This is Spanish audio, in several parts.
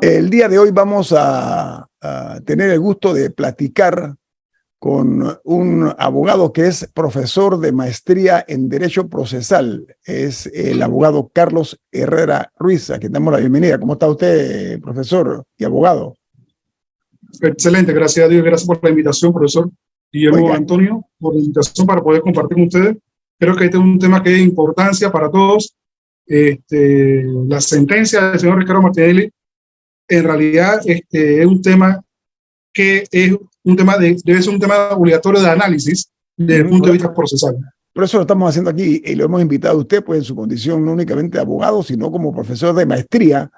El día de hoy vamos a tener el gusto de platicar con un abogado que es profesor de maestría en Derecho Procesal. Es el abogado Carlos Herrera Ruiz, a quien damos la bienvenida. ¿Cómo está usted, profesor y abogado? Excelente, gracias a Dios, gracias por la invitación, profesor Guillermo Antonio, por la invitación para poder compartir con ustedes. Creo que este es un tema que es de importancia para todos. La sentencia del señor Ricardo Martinelli, en realidad, es un tema que es un tema debe ser un tema obligatorio de análisis desde el punto de vista procesal. Por eso lo estamos haciendo aquí y lo hemos invitado a usted, pues en su condición no únicamente de abogado, sino como profesor de maestría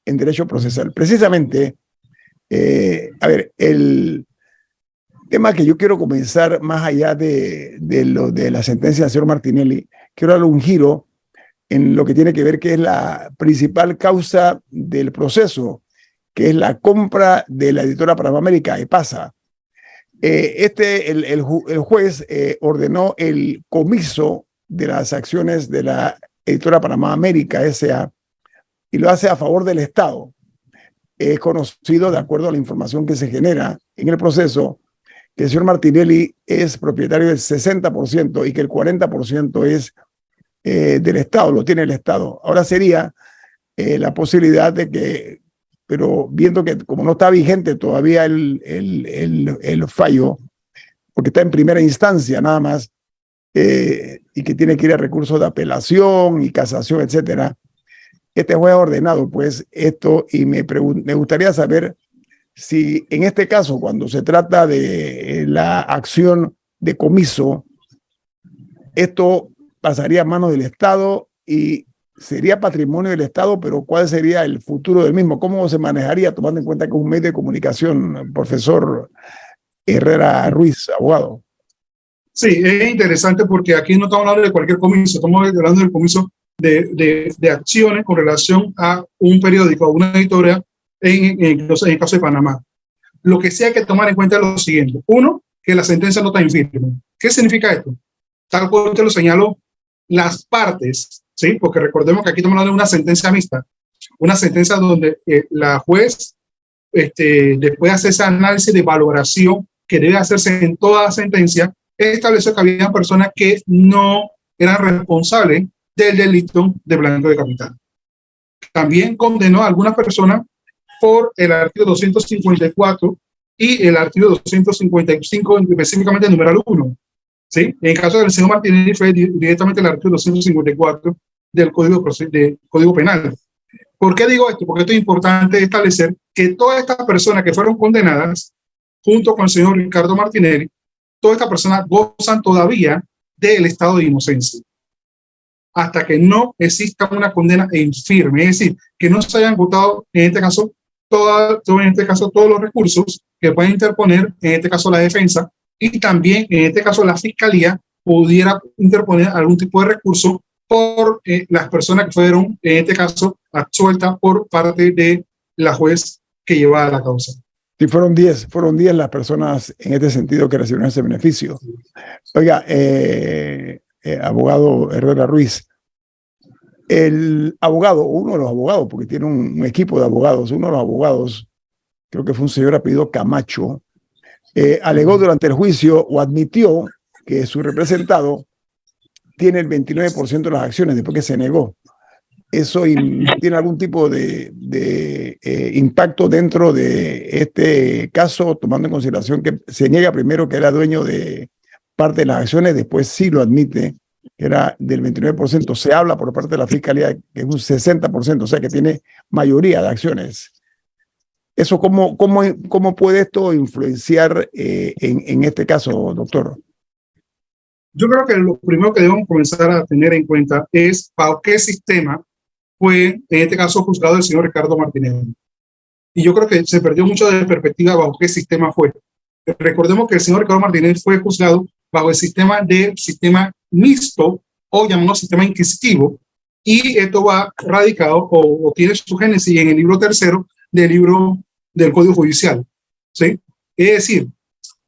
en Derecho Procesal. Precisamente, a ver, el tema que yo quiero comenzar más allá de la sentencia del señor Martinelli, quiero darle un giro en lo que tiene que ver que es la principal causa del proceso, que es la compra de la editora Panamá América, EPASA. El juez ordenó el comiso de las acciones de la editora Panamá América S.A. y lo hace a favor del Estado. Es conocido, de acuerdo a la información que se genera en el proceso, que el señor Martinelli es propietario del 60% y que el 40% es del Estado, lo tiene el Estado. Ahora sería la posibilidad de que, pero viendo que como no está vigente todavía el fallo, porque está en primera instancia nada más, y que tiene que ir a recursos de apelación y casación, etcétera, este juez ha ordenado pues esto y me gustaría saber si en este caso, cuando se trata de la acción de comiso, esto pasaría a manos del Estado y sería patrimonio del Estado, pero ¿cuál sería el futuro del mismo? ¿Cómo se manejaría, tomando en cuenta que es un medio de comunicación, profesor Herrera Ruiz, abogado? Sí, es interesante porque aquí no estamos hablando de cualquier comiso, estamos hablando del comiso de acciones con relación a un periódico, a una editorial en el caso de Panamá. Lo que sí hay que tomar en cuenta es lo siguiente. Uno, que la sentencia no está en firme. ¿Qué significa esto? Tal cual usted lo señaló, las partes, ¿sí? Porque recordemos que aquí estamos hablando de una sentencia mixta, una sentencia donde la juez, después de hacer ese análisis de valoración que debe hacerse en toda la sentencia, estableció que había personas que no eran responsables del delito de blanqueo de capital. También condenó a algunas personas por el artículo 254 y el artículo 255, específicamente el numeral 1. ¿Sí? En el caso del señor Martinelli fue directamente el artículo 254 del Código Penal. ¿Por qué digo esto? Porque esto es importante establecer que todas estas personas que fueron condenadas, junto con el señor Ricardo Martinelli, todas estas personas gozan todavía del estado de inocencia, hasta que no exista una condena en firme, es decir, que no se hayan agotado, en este caso, todos los recursos que pueden interponer, en este caso la defensa, y también, en este caso, la fiscalía pudiera interponer algún tipo de recurso por las personas que fueron, en este caso, absueltas por parte de la juez que llevaba la causa. Sí, fueron 10 las personas en este sentido que recibieron ese beneficio. Oiga, abogado Herrera Ruiz, el abogado, uno de los abogados, porque tiene un equipo de abogados, uno de los abogados, creo que fue un señor apellido Camacho, alegó durante el juicio o admitió que su representado tiene el 29% de las acciones después que se negó. ¿Eso tiene algún tipo de impacto dentro de este caso, tomando en consideración que se niega primero que era dueño de parte de las acciones, después sí lo admite, que era del 29%? Se habla por parte de la fiscalía que es un 60%, o sea que tiene mayoría de acciones. ¿Eso cómo puede esto influenciar en este caso, doctor? Yo creo que lo primero que debemos comenzar a tener en cuenta es bajo qué sistema fue, en este caso, juzgado el señor Ricardo Martinelli. Y yo creo que se perdió mucho de perspectiva bajo qué sistema fue. Recordemos que el señor Ricardo Martinelli fue juzgado bajo el sistema mixto o llamado sistema inquisitivo, y esto va radicado o tiene su génesis en el libro 3º del Código Judicial, ¿sí? Es decir,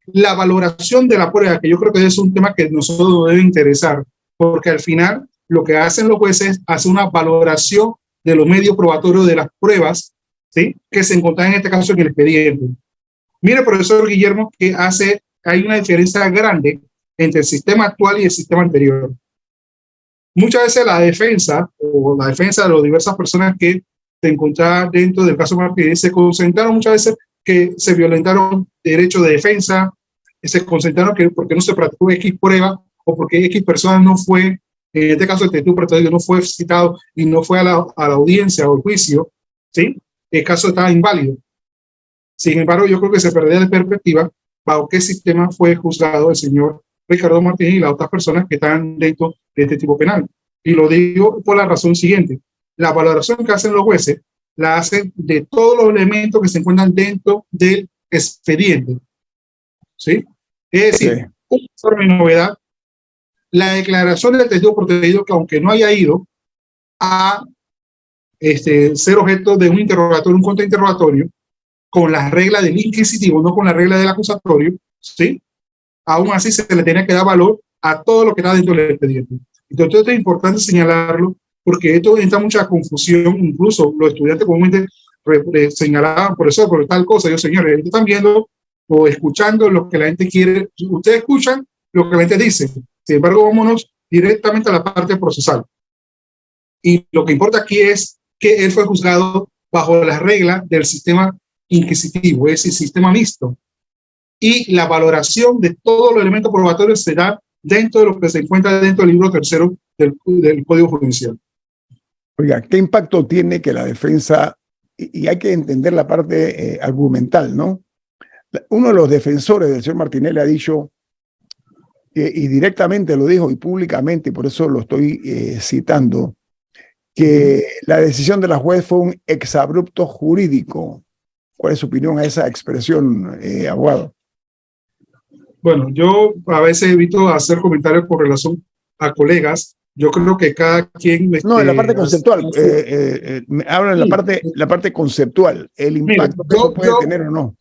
la valoración de la prueba, que yo creo que es un tema que nosotros nos debe interesar, porque al final lo que hacen los jueces es hacer una valoración de los medios probatorios de las pruebas ¿sí? Que se encontraba en este caso en el expediente. Mire, profesor Guillermo, que hay una diferencia grande entre el sistema actual y el sistema anterior. Muchas veces la defensa de las diversas personas que se encontraban dentro del caso Martínez se concentraron muchas veces que se violentaron derechos de defensa, se concentraron que porque no se practicó X prueba o porque X persona no fue, en este caso el testigo protegido no fue citado y no fue a la audiencia o al juicio, ¿sí? El caso estaba inválido. Sin embargo, yo creo que se perdía de perspectiva bajo qué sistema fue juzgado el señor Ricardo Martínez y las otras personas que están dentro de este tipo penal. Y lo digo por la razón siguiente. La valoración que hacen los jueces la hacen de todos los elementos que se encuentran dentro del expediente. ¿Sí? Es decir, una enorme novedad, la declaración del testigo protegido que aunque no haya ido a ser objeto de un interrogatorio, un contrainterrogatorio, con las reglas del inquisitivo, no con la regla del acusatorio, ¿sí? Aún así se le tiene que dar valor a todo lo que está dentro del expediente. Entonces esto es importante señalarlo porque esto entra mucha confusión, incluso los estudiantes comúnmente señalaban por eso, por tal cosa. Yo, señores, están viendo o escuchando lo que la gente quiere. Ustedes escuchan lo que la gente dice. Sin embargo, vámonos directamente a la parte procesal. Y lo que importa aquí es que él fue juzgado bajo las reglas del sistema inquisitivo, es decir, sistema mixto. Y la valoración de todos los elementos probatorios se da dentro de lo que se encuentra dentro del libro tercero del Código Judicial. Oiga, ¿qué impacto tiene que la defensa, y hay que entender la parte argumental, ¿no? Uno de los defensores del señor Martinelli ha dicho, y directamente lo dijo y públicamente, y por eso lo estoy citando, que la decisión de la juez fue un exabrupto jurídico. ¿Cuál es su opinión a esa expresión, abogado? Bueno, yo a veces evito hacer comentarios con relación a colegas. Yo creo que cada quien... No, en la parte conceptual. Me hablo en la parte conceptual. El impacto que eso puede tener o no.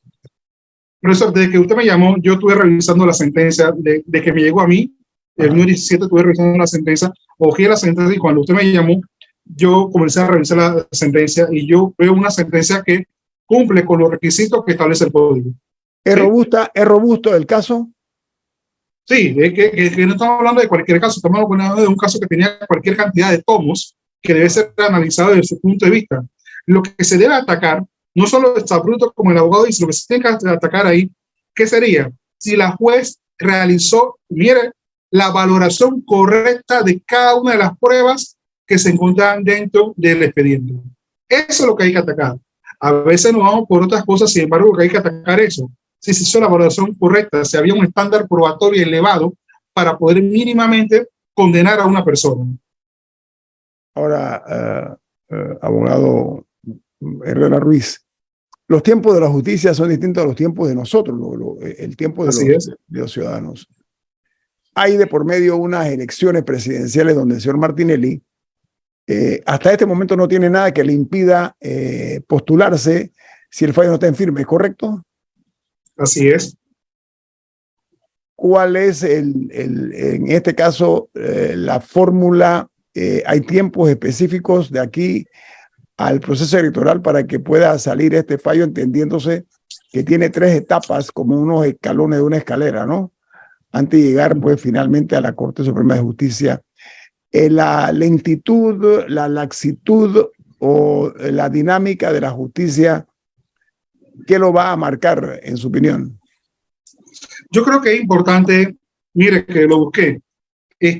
Profesor, desde que usted me llamó, yo estuve revisando la sentencia de que me llegó a mí. El número 17 estuve revisando la sentencia. Ojeé la sentencia y cuando usted me llamó, yo comencé a revisar la sentencia y yo veo una sentencia que cumple con los requisitos que establece el código. ¿Es robusta? ¿Es robusto el caso? Sí, que no estamos hablando de cualquier caso, estamos hablando de un caso que tenía cualquier cantidad de tomos que debe ser analizado desde su punto de vista. Lo que se debe atacar, no solo está bruto como el abogado dice, lo que se tiene que atacar ahí, ¿qué sería? Si la juez realizó, mire, la valoración correcta de cada una de las pruebas que se encuentran dentro del expediente. Eso es lo que hay que atacar. A veces nos vamos por otras cosas, sin embargo, lo que hay que atacar eso. Si se hizo la valoración correcta, si había un estándar probatorio elevado para poder mínimamente condenar a una persona. Ahora, abogado Herrera Ruiz, los tiempos de la justicia son distintos a los tiempos de nosotros, el tiempo de los ciudadanos. Hay de por medio unas elecciones presidenciales donde el señor Martinelli hasta este momento no tiene nada que le impida postularse si el fallo no está en firme, ¿es correcto? Así es. ¿Cuál es en este caso la fórmula? ¿Hay tiempos específicos de aquí al proceso electoral para que pueda salir este fallo, entendiéndose que tiene 3 etapas como unos escalones de una escalera, ¿no? Antes de llegar pues finalmente a la Corte Suprema de Justicia. La lentitud, la laxitud o la dinámica de la justicia, ¿qué lo va a marcar en su opinión? Yo creo que es importante, mire que lo busqué,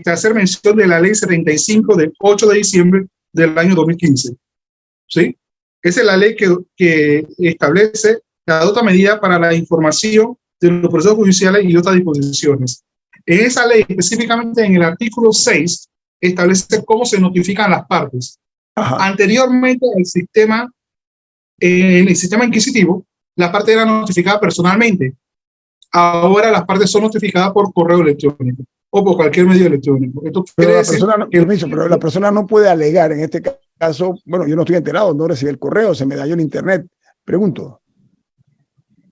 hacer mención de la ley 75 del 8 de diciembre del año 2015. ¿Sí? Esa es la ley que establece la adopta medida para la información de los procesos judiciales y otras disposiciones. En esa ley, específicamente en el artículo 6, establece cómo se notifican las partes. Ajá. Anteriormente, en el sistema inquisitivo, la parte era notificada personalmente. Ahora las partes son notificadas por correo electrónico o por cualquier medio electrónico. Esto pero la persona no puede alegar en este caso, bueno, yo no estoy enterado, no recibí el correo, se me dañó en internet. Pregunto.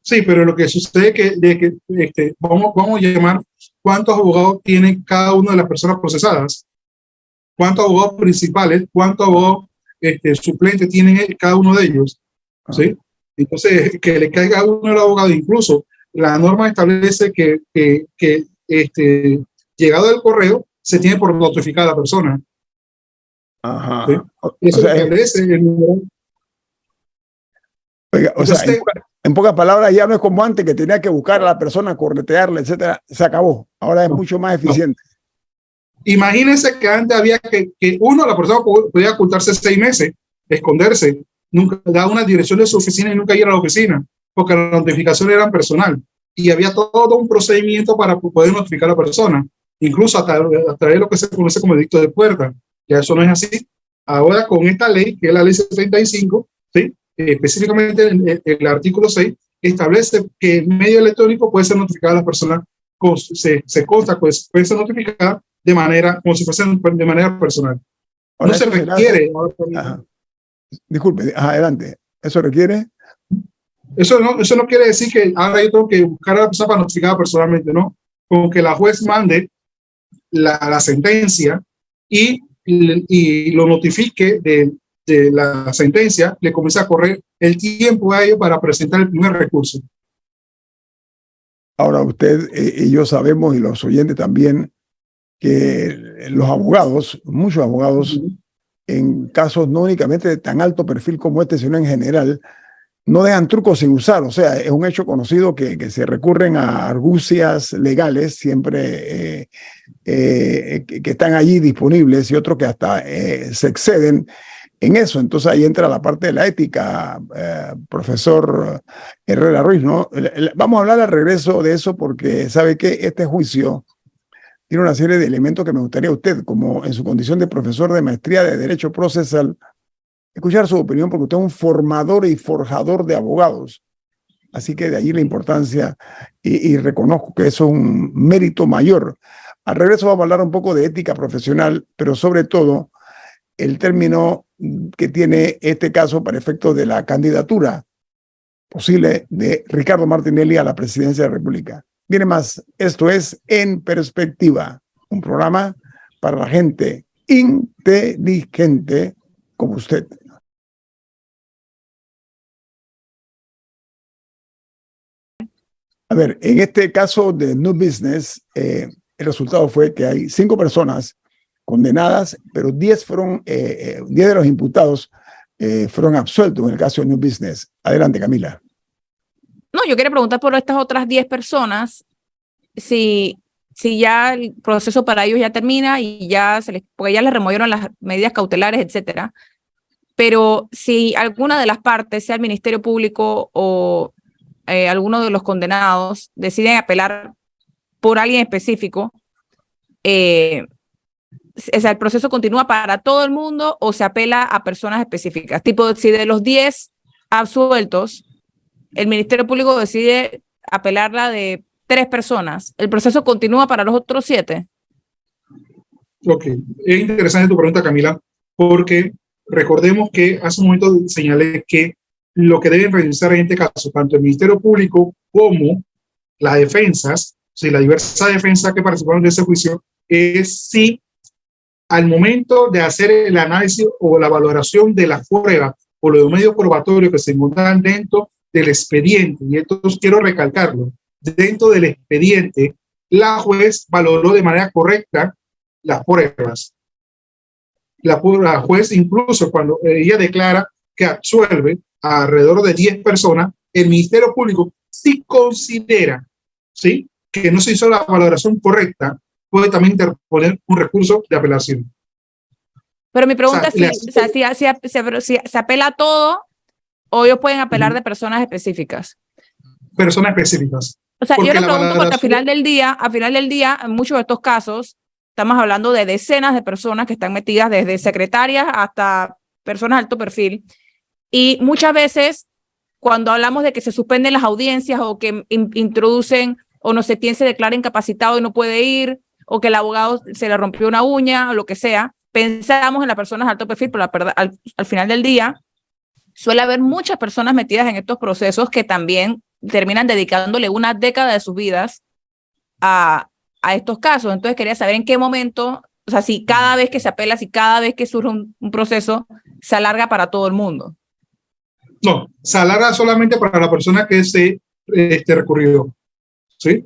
Sí, pero lo que sucede es que vamos a llamar cuántos abogados tiene cada una de las personas procesadas, cuántos abogados principales, cuántos abogados suplentes tienen cada uno de ellos. ¿sí? Entonces, que le caiga a uno el abogado, incluso la norma establece que llegado el correo, se tiene por notificar a la persona. ¿Sí? Ajá. Eso lo establece el número. Oiga, o sea, en pocas palabras, ya no es como antes que tenía que buscar a la persona, corretearla, etcétera. Se acabó. Ahora es mucho más eficiente. Imagínense que antes había que la persona podía ocultarse 6 meses, esconderse, nunca da una dirección de su oficina y nunca ir a la oficina, porque la notificación era personal. Y había todo un procedimiento para poder notificar a la persona, incluso a través de lo que se conoce como edicto de puerta. Ya eso no es así. Ahora, con esta ley, que es la ley 75, ¿sí? Específicamente el artículo 6, establece que el medio electrónico puede ser notificado a la persona, se consta, pues, puede ser notificada de manera, como si fuese de manera personal. Ahora, no se requiere. Disculpe, adelante. ¿Eso requiere? Eso no quiere decir que ahora yo tengo que buscar a la persona para notificar personalmente, no. Con que la juez mande la sentencia y lo notifique de la sentencia, le comienza a correr el tiempo a ellos para presentar el primer recurso. Ahora, usted y yo sabemos, y los oyentes también, que los abogados, muchos abogados, en casos no únicamente de tan alto perfil como este, sino en general, no dejan trucos sin usar. O sea, es un hecho conocido que se recurren a argucias legales siempre que están allí disponibles, y otros que hasta se exceden en eso. Entonces ahí entra la parte de la ética, profesor Herrera Ruiz, ¿no? Vamos a hablar al regreso de eso, porque sabe que este juicio tiene una serie de elementos que me gustaría a usted, como en su condición de profesor de maestría de Derecho Procesal, escuchar su opinión, porque usted es un formador y forjador de abogados. Así que de allí la importancia, y reconozco que eso es un mérito mayor. Al regreso vamos a hablar un poco de ética profesional, pero sobre todo el término que tiene este caso para efectos de la candidatura posible de Ricardo Martinelli a la presidencia de la República. Viene más. Esto es En Perspectiva, un programa para la gente inteligente como usted. A ver, en este caso de New Business, el resultado fue que hay 5 personas condenadas, pero 10 de los imputados fueron absueltos en el caso de New Business. Adelante, Camila. No, yo quería preguntar por estas otras 10 personas si ya el proceso para ellos ya termina y porque ya les removieron las medidas cautelares, etcétera. Pero si alguna de las partes, sea el Ministerio Público o alguno de los condenados, deciden apelar por alguien específico, o sea, ¿el proceso continúa para todo el mundo o se apela a personas específicas? Tipo, si de los 10 absueltos, el Ministerio Público decide apelarla de 3 personas, ¿el proceso continúa para los otros 7? Ok, es interesante tu pregunta, Camila, porque recordemos que hace un momento señalé que lo que deben revisar en este caso, tanto el Ministerio Público como las defensas, si la diversa defensa que participaron de ese juicio, es si al momento de hacer el análisis o la valoración de las pruebas o los medios probatorios que se encuentran dentro del expediente, y esto quiero recalcarlo, dentro del expediente, la juez valoró de manera correcta las pruebas. La juez, incluso cuando ella declara que absuelve a alrededor de 10 personas, el Ministerio Público sí considera, ¿sí?, que no se hizo la valoración correcta, puede también interponer un recurso de apelación. Pero mi pregunta es si se apela a todo o ellos pueden apelar de personas específicas. Personas específicas. O sea, yo lo pregunto porque al final del día, en muchos de estos casos, estamos hablando de decenas de personas que están metidas desde secretarias hasta personas de alto perfil. Y muchas veces, cuando hablamos de que se suspenden las audiencias o que introducen o no sé quién se declara incapacitado y no puede ir, o que el abogado se le rompió una uña o lo que sea, pensamos en las personas de alto perfil, pero al final del día suele haber muchas personas metidas en estos procesos que también terminan dedicándole una década de sus vidas a estos casos. Entonces quería saber en qué momento, o sea, si cada vez que se apela, si cada vez que surge un proceso, se alarga para todo el mundo. No, salara solamente para la persona que se recurrió. ¿Sí?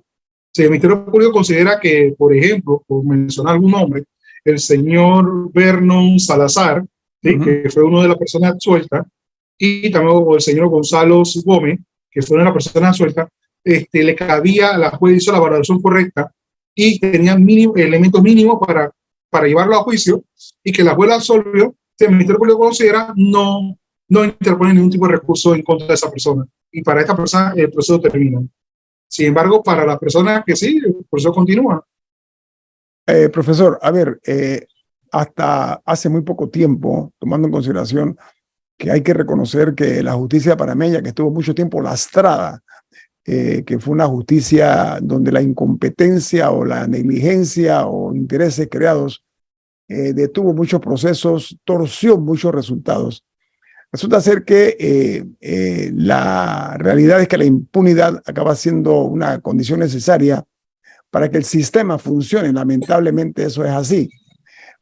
Si el Ministerio Público considera que, por ejemplo, por mencionar algún nombre, el señor Vernon Salazar, ¿sí? Que fue una de las personas sueltas, y también el señor Gonzalo Gómez, que fue una de las personas sueltas, le cabía, la juez hizo la valoración correcta y tenía elementos mínimos para llevarlo a juicio, y que la juez la absolvió. Si el Ministerio Público considera, no interpone ningún tipo de recurso en contra de esa persona, y para esta persona el proceso termina. Sin embargo, para las personas que sí, el proceso continúa. Profesor, a ver, hasta hace muy poco tiempo, tomando en consideración que hay que reconocer que la justicia panameña, que estuvo mucho tiempo lastrada, que fue una justicia donde la incompetencia o la negligencia o intereses creados detuvo muchos procesos, torció muchos resultados. Resulta ser que la realidad es que la impunidad acaba siendo una condición necesaria para que el sistema funcione. Lamentablemente eso es así.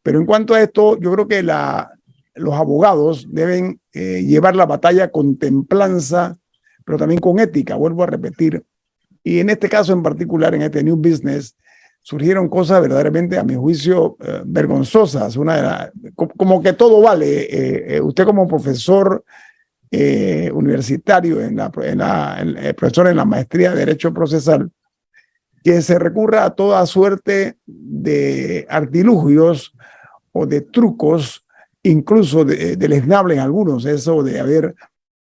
Pero en cuanto a esto, yo creo que los abogados deben llevar la batalla con templanza, pero también con ética, vuelvo a repetir. Y en este caso en particular, en este New Business, surgieron cosas verdaderamente, a mi juicio, vergonzosas. Como que todo vale. Usted como profesor universitario, profesor en la maestría de Derecho Procesal, que se recurra a toda suerte de artilugios o de trucos, incluso deleznables algunos, eso de haber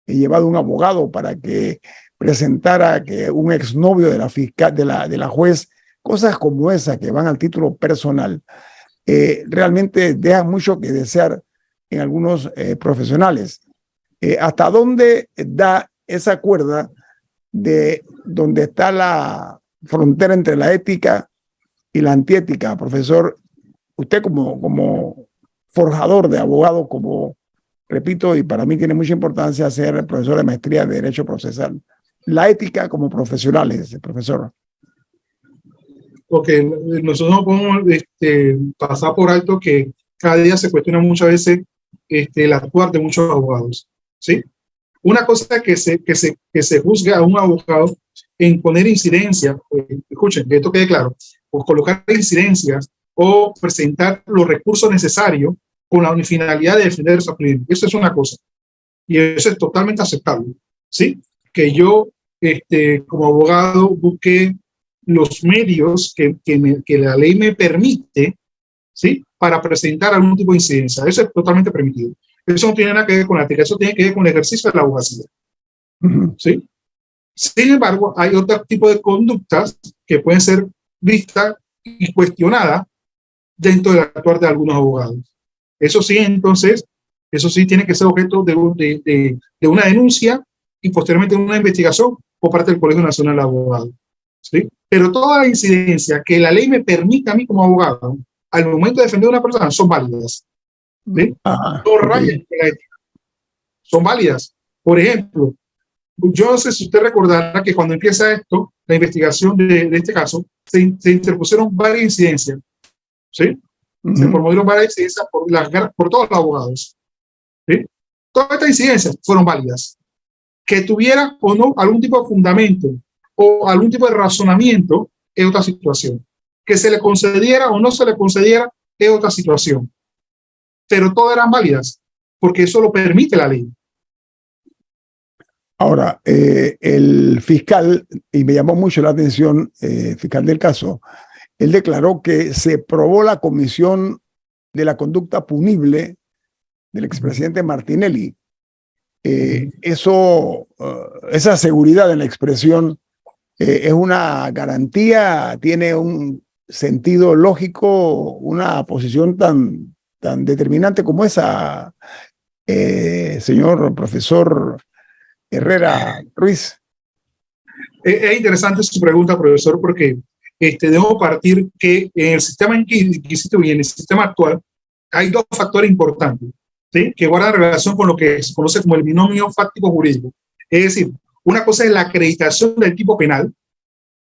llevado un abogado para que presentara que un exnovio de la fiscal, de la juez, cosas como esas que van al título personal, realmente dejan mucho que desear en algunos profesionales. ¿Hasta dónde da esa cuerda de donde está la frontera entre la ética y la antiética, profesor? Usted como forjador de abogados, como repito, y para mí tiene mucha importancia ser profesor de maestría de Derecho Procesal. La ética como profesionales, profesor. Porque nosotros no podemos pasar por alto que cada día se cuestiona muchas veces el actuar de muchos abogados, ¿sí? Una cosa es que se juzgue a un abogado en poner incidencia, escuchen, que esto quede claro, o colocar incidencias o presentar los recursos necesarios con la finalidad de defender esa cliente. Eso es una cosa. Y eso es totalmente aceptable, ¿sí? Que yo, como abogado, busque los medios que la ley me permite, ¿sí? Para presentar algún tipo de incidencia. Eso es totalmente permitido. Eso no tiene nada que ver con la ética, eso tiene que ver con el ejercicio de la abogacía. ¿Sí? Sin embargo, hay otro tipo de conductas que pueden ser vistas y cuestionadas dentro del actuar de algunos abogados. Eso sí, entonces, eso sí tiene que ser objeto de una denuncia y posteriormente una investigación por parte del Colegio Nacional de Abogados. ¿Sí? Pero toda la incidencia que la ley me permite a mí como abogado al momento de defender a una persona son válidas. ¿Sí? No rayan la ética. Son válidas. Por ejemplo, yo no sé si usted recordará que cuando empieza esto, la investigación de este caso, se interpusieron varias incidencias. ¿Sí? Se promovieron varias incidencias por todos los abogados. ¿Sí? Todas estas incidencias fueron válidas. Que tuviera o no algún tipo de fundamento o algún tipo de razonamiento es otra situación. Que se le concediera o no se le concediera es otra situación. Pero todas eran válidas, porque eso lo permite la ley. Ahora, el fiscal, y me llamó mucho la atención, fiscal del caso, él declaró que se probó la comisión de la conducta punible del expresidente Martinelli. Esa seguridad en la expresión es una garantía, tiene un sentido lógico, una posición tan determinante como esa, señor profesor Herrera Ruiz. Es interesante su pregunta, profesor, porque debemos partir que en el sistema inquisitivo y en el sistema actual hay dos factores importantes, ¿sí? Que guardan relación con lo que se conoce como el binomio fáctico jurídico. Es decir, una cosa es la acreditación del tipo penal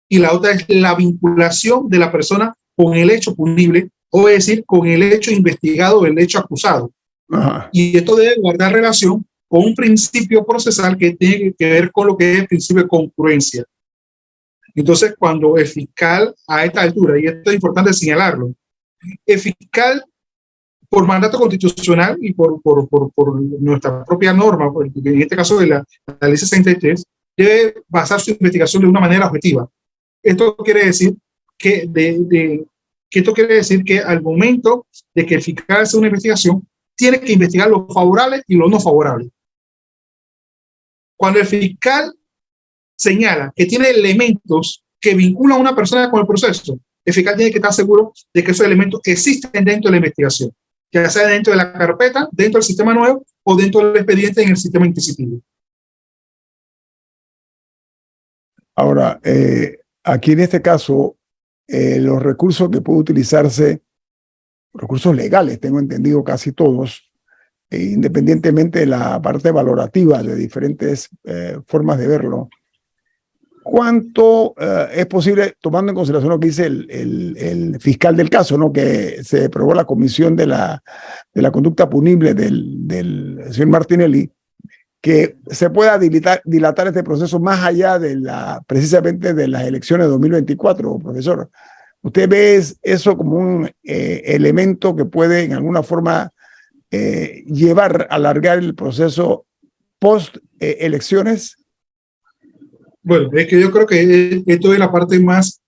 y la otra es la vinculación de la persona con el hecho punible, o es decir, con el hecho investigado o el hecho acusado. Ajá. Y esto debe guardar relación con un principio procesal que tiene que ver con lo que es el principio de concurrencia. Entonces, cuando el fiscal a esta altura, y esto es importante señalarlo, el fiscal por mandato constitucional y por nuestra propia norma, en este caso de la ley 63, debe basar su investigación de una manera objetiva. Esto quiere decir que, esto quiere decir que al momento de que el fiscal hace una investigación, tiene que investigar lo favorable y lo no favorable. Cuando el fiscal señala que tiene elementos que vinculan a una persona con el proceso, el fiscal tiene que estar seguro de que esos elementos existen dentro de la investigación, ya sea dentro de la carpeta, dentro del sistema nuevo o dentro del expediente en el sistema inquisitivo. Ahora, aquí en este caso, los recursos que puede utilizarse, recursos legales, tengo entendido casi todos, independientemente de la parte valorativa de diferentes formas de verlo, ¿cuánto es posible, tomando en consideración lo que dice el fiscal del caso, ¿no? Que se probó la comisión de la conducta punible del señor Martinelli, que se pueda dilatar este proceso más allá de precisamente de las elecciones de 2024, profesor? ¿Usted ve eso como un elemento que puede en alguna forma alargar el proceso post-elecciones? Bueno, es que yo creo que esto es la parte más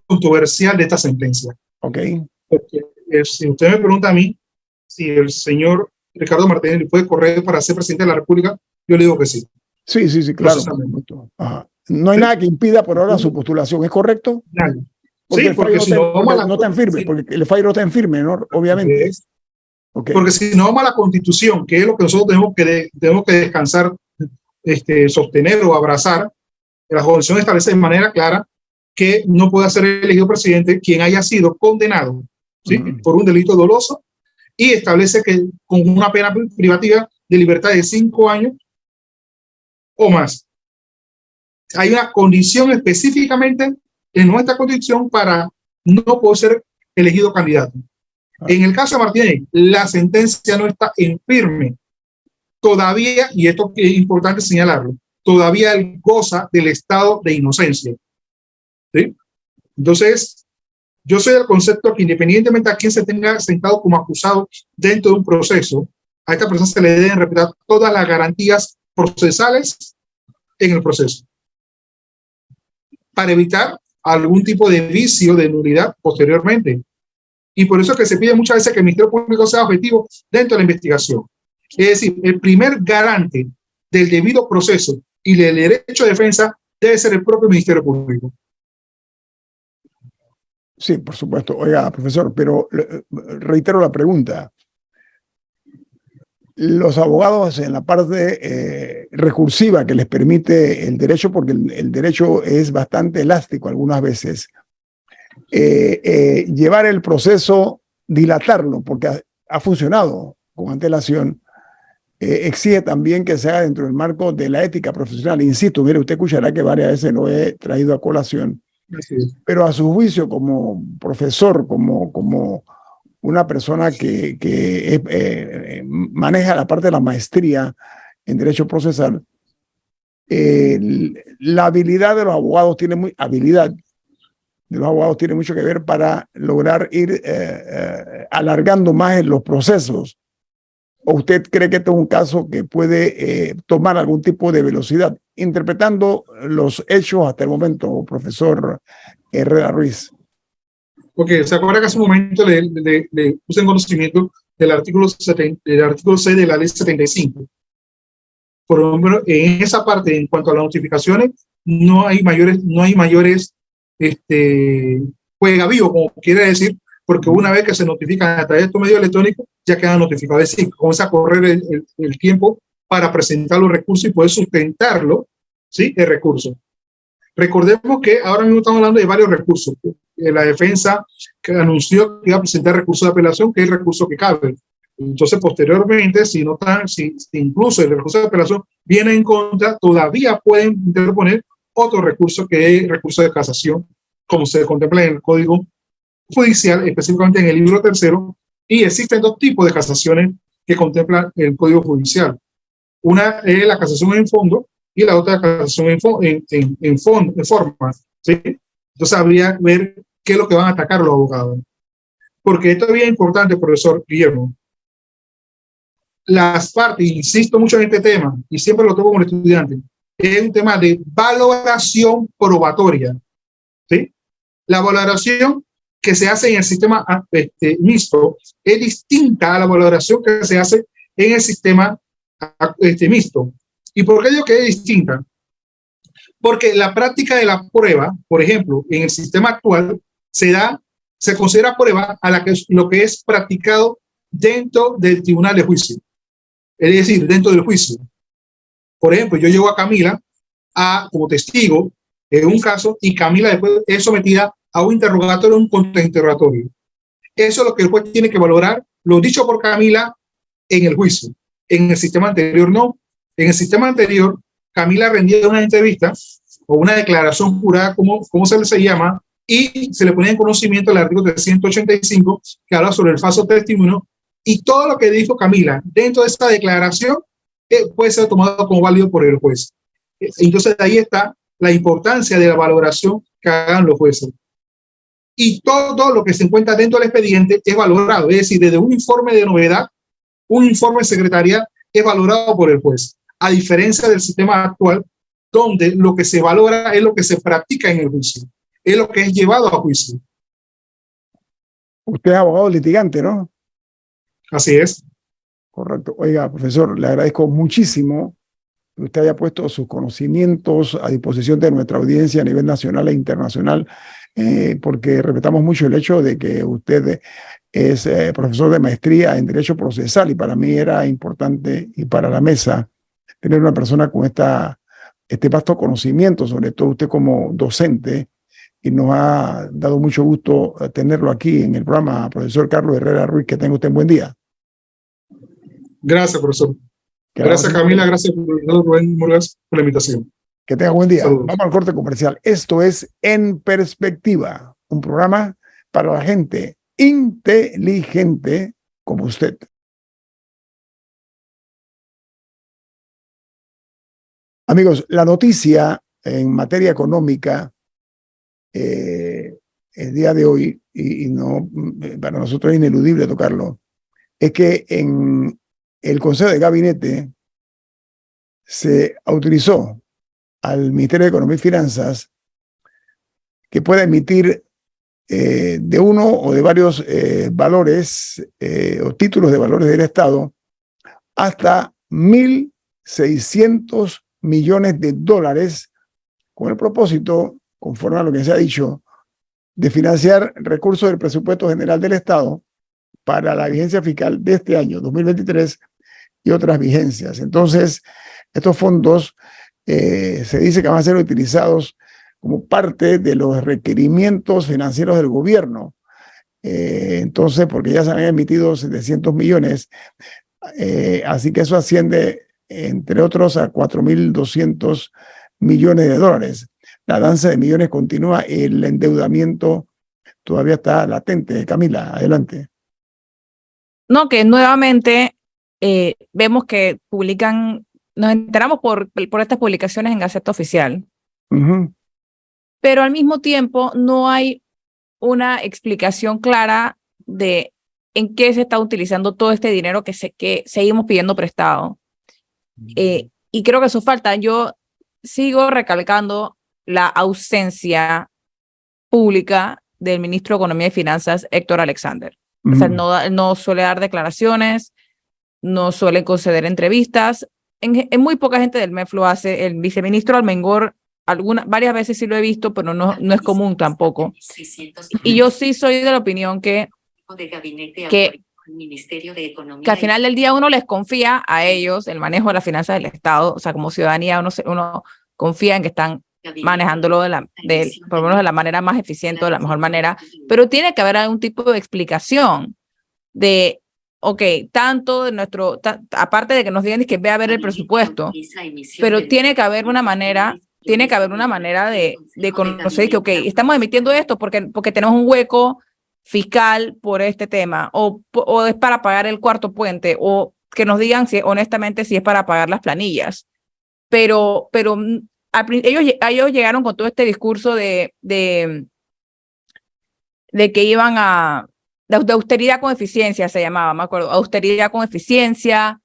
controversial de esta sentencia. Ok. Porque, si usted me pregunta a mí si el señor Ricardo Martinelli puede correr para ser presidente de la República, yo le digo que sí. Sí, claro. Ajá. No hay nada que impida por ahora su postulación, ¿es correcto? Nada. Porque sí, porque si no está en firme, sí. porque el fallo no está en firme, ¿no? Obviamente. Okay. Porque si no vamos a la Constitución, que es lo que nosotros tenemos que descansar, sostener o abrazar, la Constitución establece de manera clara que no puede ser elegido presidente quien haya sido condenado, ¿sí? por un delito doloso, y establece que con una pena privativa de libertad de 5 años o más. Hay una condición específicamente en nuestra Constitución para no poder ser elegido candidato. En el caso de Martínez, la sentencia no está en firme. Todavía, y esto es importante señalarlo, todavía él goza del estado de inocencia. ¿Sí? Entonces, yo soy del concepto que independientemente a quien se tenga sentado como acusado dentro de un proceso, a esta persona se le deben respetar todas las garantías procesales en el proceso, para evitar algún tipo de vicio de nulidad posteriormente. Y por eso es que se pide muchas veces que el Ministerio Público sea objetivo dentro de la investigación. Es decir, el primer garante del debido proceso y del derecho de defensa debe ser el propio Ministerio Público. Sí, por supuesto. Oiga, profesor, pero reitero la pregunta. Los abogados en la parte recursiva que les permite el derecho, porque el derecho es bastante elástico algunas veces, llevar el proceso, dilatarlo, porque ha funcionado con antelación, exige también que se haga dentro del marco de la ética profesional. Insisto, mire, usted escuchará que varias veces lo he traído a colación, pero a su juicio como profesor, como una persona que maneja la parte de la maestría en derecho procesal, la habilidad de los abogados tiene mucho que ver para lograr ir alargando más en los procesos. ¿O usted cree que este es un caso que puede tomar algún tipo de velocidad? Interpretando los hechos hasta el momento, profesor Herrera Ruiz. Porque se acuerda que hace un momento le puse en conocimiento del artículo 6 de la ley 75. Por ejemplo, en esa parte, en cuanto a las notificaciones, no hay mayores juega vivo, como quiere decir, porque una vez que se notifican a través de estos medios electrónicos, ya quedan notificados. Es decir, comienza a correr el tiempo para presentar los recursos y poder sustentarlo, ¿sí? El recurso. Recordemos que ahora mismo estamos hablando de varios recursos. La defensa que anunció que iba a presentar recurso de apelación, que es el recurso que cabe. Entonces, posteriormente, si incluso el recurso de apelación viene en contra, todavía pueden interponer otro recurso, que es el recurso de casación, como se contempla en el Código Judicial, específicamente en el libro 3, y existen 2 tipos de casaciones que contempla el Código Judicial. Una es la casación en fondo y la otra casación en forma, ¿sí? Entonces habría que ver qué es lo que van a atacar los abogados. Porque esto es bien importante, profesor Guillermo. Las partes, insisto mucho en este tema, y siempre lo toco con el estudiante, es un tema de valoración probatoria, ¿sí? La valoración que se hace en el sistema mixto es distinta a la valoración que se hace en el sistema mixto. ¿Y por qué digo que es distinta? Porque la práctica de la prueba, por ejemplo, en el sistema actual, se considera prueba a lo que es practicado dentro del tribunal de juicio. Es decir, dentro del juicio. Por ejemplo, yo llevo a Camila como testigo en un caso y Camila después es sometida a un interrogatorio, un contrainterrogatorio. Eso es lo que el juez tiene que valorar, lo dicho por Camila en el juicio. En el sistema anterior no. En el sistema anterior, Camila rendía una entrevista o una declaración jurada, como se llama, y se le ponía en conocimiento el artículo 385 que habla sobre el falso testimonio, y todo lo que dijo Camila dentro de esta declaración puede ser tomado como válido por el juez. Entonces ahí está la importancia de la valoración que hagan los jueces. Y todo lo que se encuentra dentro del expediente es valorado, es decir, desde un informe de novedad, un informe de secretaría es valorado por el juez, a diferencia del sistema actual, donde lo que se valora es lo que se practica en el juicio, es lo que es llevado a juicio. Usted es abogado litigante, ¿no? Así es. Correcto. Oiga, profesor, le agradezco muchísimo que usted haya puesto sus conocimientos a disposición de nuestra audiencia a nivel nacional e internacional, porque respetamos mucho el hecho de que usted es profesor de maestría en Derecho Procesal, y para mí era importante, y para la mesa, tener una persona con este vasto conocimiento, sobre todo usted como docente, y nos ha dado mucho gusto tenerlo aquí en el programa. Profesor Carlos Herrera Ruiz, que tenga usted un buen día. Gracias, profesor. Gracias, Camila. Gracias, profesor Rubén Murgas, por la invitación. Que tenga buen día. Saludos. Vamos al corte comercial. Esto es En Perspectiva, un programa para la gente inteligente como usted. Amigos, la noticia en materia económica el día de hoy, y no, para nosotros es ineludible tocarlo, es que en el Consejo de Gabinete se autorizó al Ministerio de Economía y Finanzas que pueda emitir de uno o de varios valores o títulos de valores del Estado hasta 1.600 millones de dólares, con el propósito, conforme a lo que se ha dicho, de financiar recursos del presupuesto general del Estado para la vigencia fiscal de este año 2023 y otras vigencias. Entonces, estos fondos se dice que van a ser utilizados como parte de los requerimientos financieros del gobierno. Entonces, porque ya se han emitido 700 millones, así que eso asciende, entre otros, a 4.200 millones de dólares. La danza de millones continúa, el endeudamiento todavía está latente. Camila, adelante. No, que nuevamente vemos que publican, nos enteramos por estas publicaciones en Gaceta Oficial, pero al mismo tiempo no hay una explicación clara de en qué se está utilizando todo este dinero que seguimos pidiendo prestado. Y creo que eso falta. Yo sigo recalcando la ausencia pública del ministro de Economía y Finanzas, Héctor Alexander. O sea, no suele dar declaraciones, no suele conceder entrevistas. En muy poca gente del MEF lo hace. El viceministro Almengor varias veces sí lo he visto, pero no es común tampoco. Y yo sí soy de la opinión que al final del día uno les confía a ellos el manejo de las finanzas del Estado. O sea, como ciudadanía uno confía en que están manejándolo por lo menos de la manera más eficiente, de la mejor manera, pero tiene que haber algún tipo de explicación de, tanto de aparte de que nos digan que ve a ver el presupuesto, pero tiene que haber una manera de conocer que, estamos emitiendo esto porque tenemos un hueco fiscal por este tema, o es para pagar el cuarto puente, o que nos digan si honestamente si es para pagar las planillas. Pero ellos llegaron con todo este discurso de que iban de austeridad con eficiencia, se llamaba, me acuerdo, austeridad con eficiencia.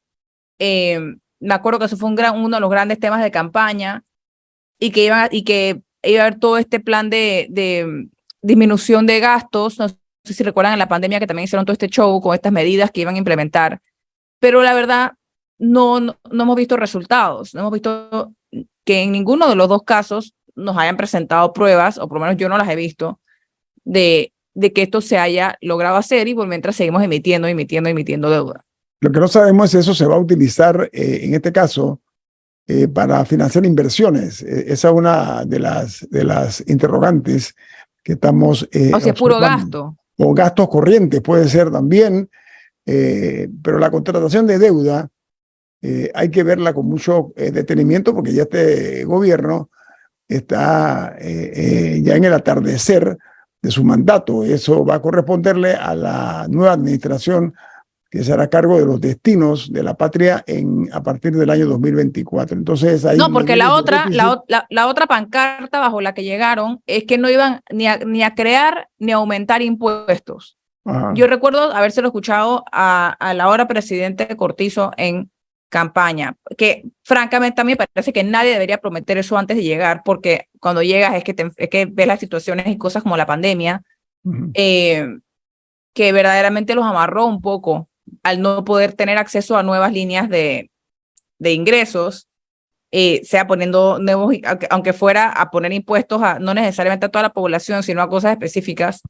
Me acuerdo que eso fue uno de los grandes temas de campaña, y que iba a haber todo este plan de disminución de gastos. No sé si recuerdan en la pandemia que también hicieron todo este show con estas medidas que iban a implementar, pero la verdad no hemos visto resultados, no hemos visto que en ninguno de los dos casos nos hayan presentado pruebas, o por lo menos yo no las he visto, de que esto se haya logrado hacer, y por mientras seguimos emitiendo deuda. Lo que no sabemos es eso se va a utilizar en este caso para financiar inversiones. Esa es una de las interrogantes que estamos o sea, es puro gasto. O gastos corrientes puede ser también, pero la contratación de deuda hay que verla con mucho detenimiento, porque ya este gobierno está ya en el atardecer de su mandato. Eso va a corresponderle a la nueva administración que se hará cargo de los destinos de la patria a partir del año 2024. Entonces, ahí no, porque la otra pancarta bajo la que llegaron es que no iban ni a crear ni a aumentar impuestos. Ajá. Yo recuerdo habérselo escuchado a la ahora presidente Cortizo en campaña, que francamente a mí me parece que nadie debería prometer eso antes de llegar, porque cuando llegas es que ves las situaciones y cosas como la pandemia, que verdaderamente los amarró un poco al no poder tener acceso a nuevas líneas de ingresos, sea poniendo nuevos, aunque fuera a poner impuestos no necesariamente a toda la población, sino a cosas específicas,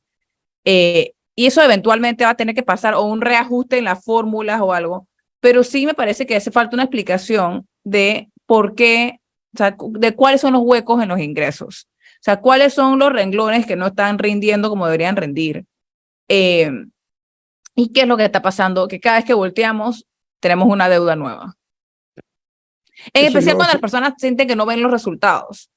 y eso eventualmente va a tener que pasar, o un reajuste en las fórmulas o algo, pero sí me parece que hace falta una explicación de por qué, o sea, de cuáles son los huecos en los ingresos, o sea, cuáles son los renglones que no están rindiendo como deberían rendir. ¿Y qué es lo que está pasando? Que cada vez que volteamos tenemos una deuda nueva. En especial cuando las personas sienten que no ven los resultados.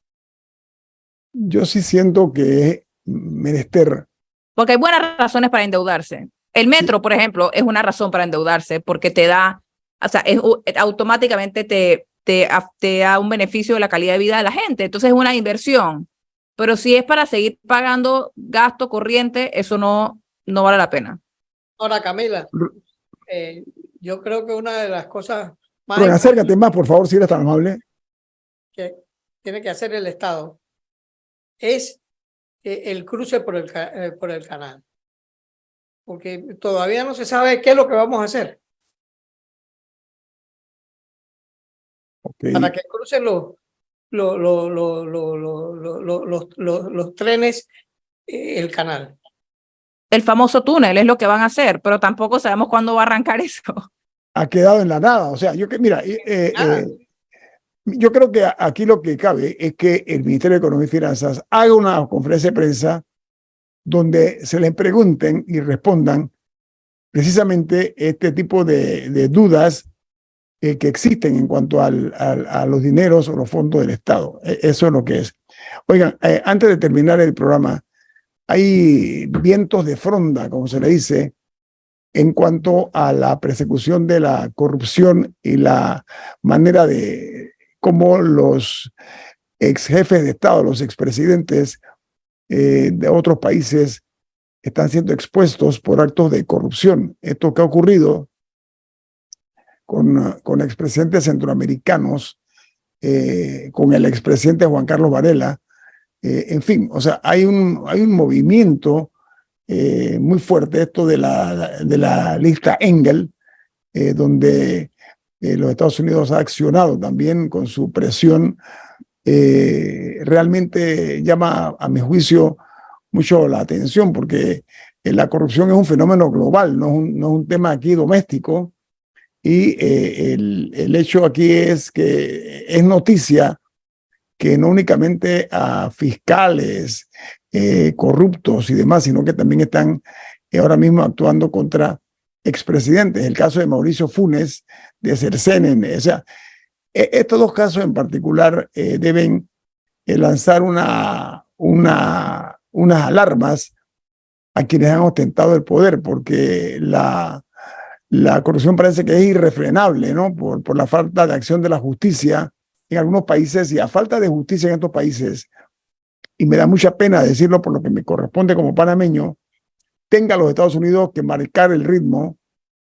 Yo sí siento que es menester. Porque hay buenas razones para endeudarse. El metro, por ejemplo, es una razón para endeudarse, porque te da, o sea, automáticamente te da un beneficio de la calidad de vida de la gente. Entonces es una inversión. Pero si es para seguir pagando gasto corriente, eso no vale la pena. Ahora, Camila, yo creo que una de las cosas más Bueno, acércate más, por favor, si eres tan amable, que tiene que hacer el Estado es el cruce por el canal. Porque todavía no se sabe qué es lo que vamos a hacer. Okay. Para que crucen los trenes el canal. El famoso túnel es lo que van a hacer, pero tampoco sabemos cuándo va a arrancar eso. Ha quedado en la nada. O sea, yo creo que aquí lo que cabe es que el Ministerio de Economía y Finanzas haga una conferencia de prensa donde se les pregunten y respondan precisamente este tipo de dudas que existen en cuanto a los dineros o los fondos del Estado. Eso es lo que es. Oigan, antes de terminar el programa, hay vientos de fronda, como se le dice, en cuanto a la persecución de la corrupción y la manera de cómo los ex jefes de Estado, los expresidentes de otros países están siendo expuestos por actos de corrupción. Esto que ha ocurrido con expresidentes centroamericanos, con el expresidente Juan Carlos Varela, en fin, o sea, hay un movimiento muy fuerte, esto de la lista Engel, donde los Estados Unidos ha accionado también con su presión. Realmente llama, a mi juicio, mucho la atención, porque la corrupción es un fenómeno global, no es un tema aquí doméstico, y el hecho aquí es que es noticia que no únicamente a fiscales corruptos y demás, sino que también están ahora mismo actuando contra expresidentes. El caso de Mauricio Funes, de Cercenen. O sea, estos dos casos en particular deben lanzar unas alarmas a quienes han ostentado el poder, porque la la corrupción parece que es irrefrenable, ¿no? Por la falta de acción de la justicia en algunos países y a falta de justicia en estos países, y me da mucha pena decirlo por lo que me corresponde como panameño, tenga los Estados Unidos que marcar el ritmo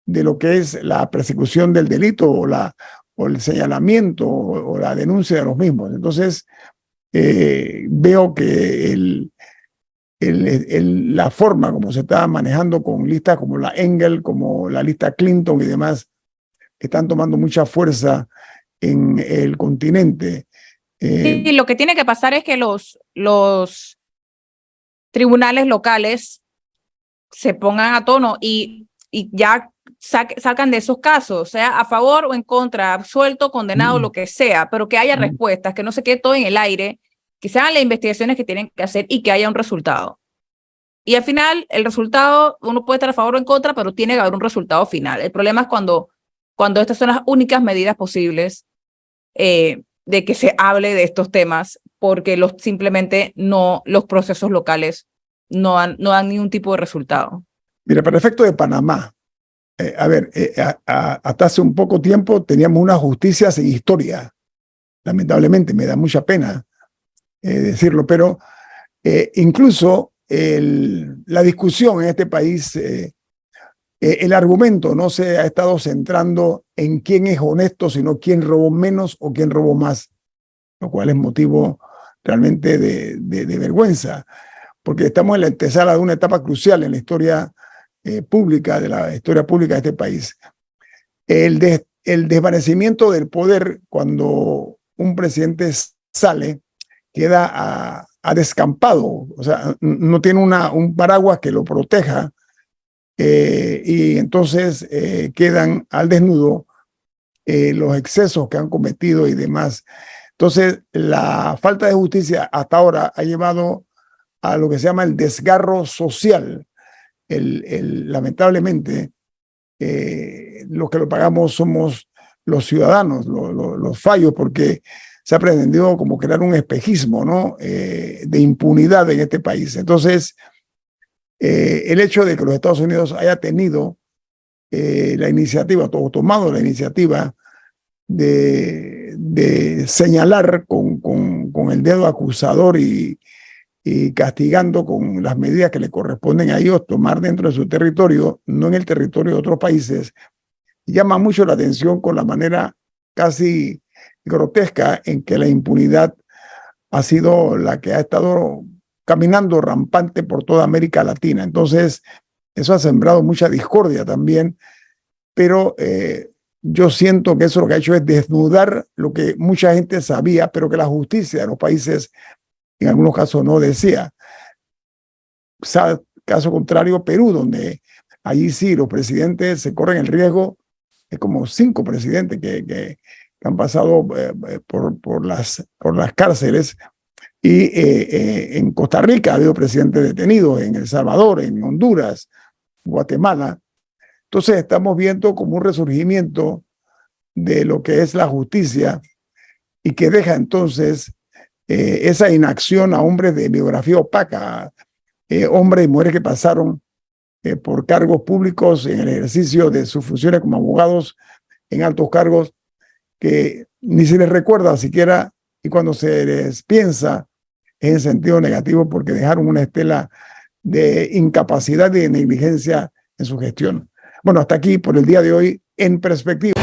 de lo que es la persecución del delito o el señalamiento o la denuncia de los mismos. Entonces, veo que la forma como se está manejando con listas como la Engel, como la lista Clinton y demás, están tomando mucha fuerza en el continente. Y lo que tiene que pasar es que los tribunales locales se pongan a tono y ya sacan de esos casos, sea a favor o en contra, absuelto, condenado, lo que sea, pero que haya respuestas, que no se quede todo en el aire, que se hagan las investigaciones que tienen que hacer y que haya un resultado. Y al final, el resultado, uno puede estar a favor o en contra, pero tiene que haber un resultado final. El problema es cuando estas son las únicas medidas posibles de que se hable de estos temas, porque simplemente los procesos locales no dan ningún tipo de resultado. Mira, para efecto de Panamá, hasta hace un poco tiempo teníamos una justicia sin historia. Lamentablemente, me da mucha pena decirlo, pero incluso la discusión en este país, el argumento no se ha estado centrando en quién es honesto, sino quién robó menos o quién robó más, lo cual es motivo realmente de vergüenza, porque estamos en la antesala de una etapa crucial en la historia pública, de la historia pública de este país. El desvanecimiento del poder cuando un presidente sale queda a descampado, o sea, no tiene un paraguas que lo proteja, y entonces quedan al desnudo los excesos que han cometido y demás. Entonces, la falta de justicia hasta ahora ha llevado a lo que se llama el desgarro social. Lamentablemente, los que lo pagamos somos los ciudadanos, los fallos, porque se ha pretendido como crear un espejismo, ¿no? De impunidad en este país. Entonces, el hecho de que los Estados Unidos haya tenido la iniciativa, o tomado la iniciativa de señalar con el dedo acusador y castigando con las medidas que le corresponden a ellos tomar dentro de su territorio, no en el territorio de otros países, llama mucho la atención con la manera casi grotesca en que la impunidad ha sido la que ha estado caminando rampante por toda América Latina. Entonces, eso ha sembrado mucha discordia también, pero yo siento que eso lo que ha hecho es desnudar lo que mucha gente sabía, pero que la justicia de los países en algunos casos no decía. Caso contrario, Perú, donde allí sí los presidentes se corren el riesgo, es como 5 presidentes que han pasado por las cárceles, y en Costa Rica ha habido presidentes detenidos, en El Salvador, en Honduras, Guatemala. Entonces estamos viendo como un resurgimiento de lo que es la justicia y que deja entonces esa inacción a hombres de biografía opaca, hombres y mujeres que pasaron por cargos públicos en el ejercicio de sus funciones como abogados en altos cargos, que ni se les recuerda siquiera, y cuando se les piensa es en sentido negativo, porque dejaron una estela de incapacidad y de negligencia en su gestión. Bueno, hasta aquí por el día de hoy en Perspectiva.